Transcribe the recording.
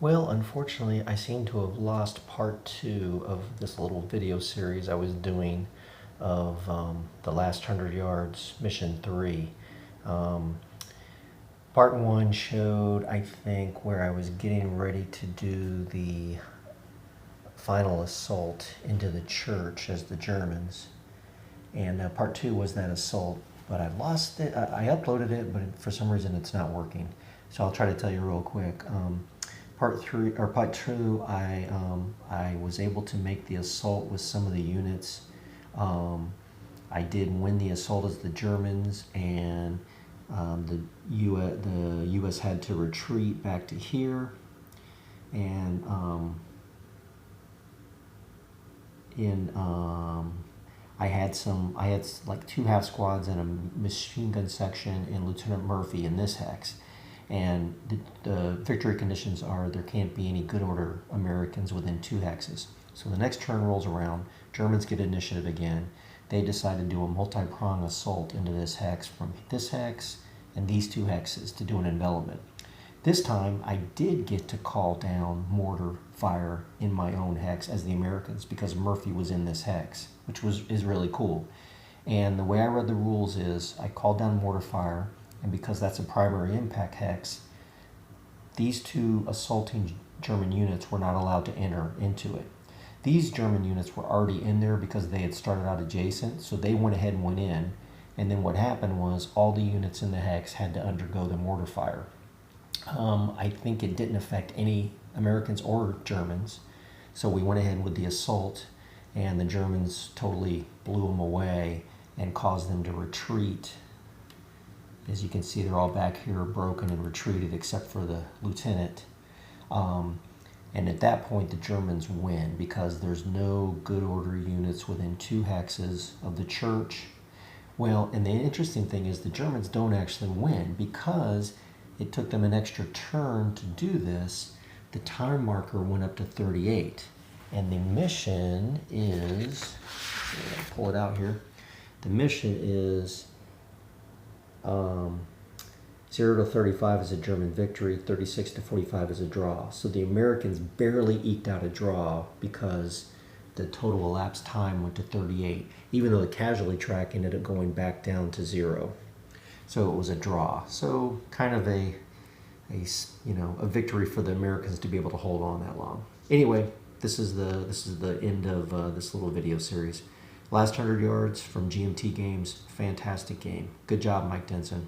Well, unfortunately, I seem to have lost part two of this little video series I was doing of the last 100 yards, mission three. Um, Part one showed, I think, where I was getting ready to do the final assault into the church as the Germans. And part two was that assault, but I lost it. I uploaded it, but for some reason it's not working. So I'll try to tell you real quick. Part two, I was able to make the assault with some of the units. I did win the assault as the Germans, and the U.S. had to retreat back to here, and I had like two half squads and a machine gun section and Lieutenant Murphy in this hex. And the victory conditions are there can't be any good order Americans within two hexes. So the next turn rolls around, Germans get initiative again. They decide to do a multi-prong assault into this hex from this hex and these two hexes to do an envelopment. This time I did get to call down mortar fire in my own hex as the Americans because Murphy was in this hex, which is really cool. And the way I read the rules is I called down mortar fire, and because that's a primary impact hex, these two assaulting German units were not allowed to enter into it. These German units were already in there because they had started out adjacent, so they went ahead and went in. And then what happened was all the units in the hex had to undergo the mortar fire. I think it didn't affect any Americans or Germans, so we went ahead with the assault, and the Germans totally blew them away and caused them to retreat. As you can see, they're all back here broken and retreated except for the lieutenant. And at that point, the Germans win because there's no good order units within two hexes of the church. Well, and the interesting thing is the Germans don't actually win because it took them an extra turn to do this. The time marker went up to 38. And the mission is, I'll pull it out here. The mission is 0 to 35 is a German victory, 36 to 45 is a draw. So the Americans barely eked out a draw because the total elapsed time went to 38, even though the casualty track ended up going back down to 0. So it was a draw. So kind of a victory for the Americans to be able to hold on that long. Anyway, this is the end of this little video series. Last 100 yards from GMT Games, fantastic game. Good job, Mike Denson.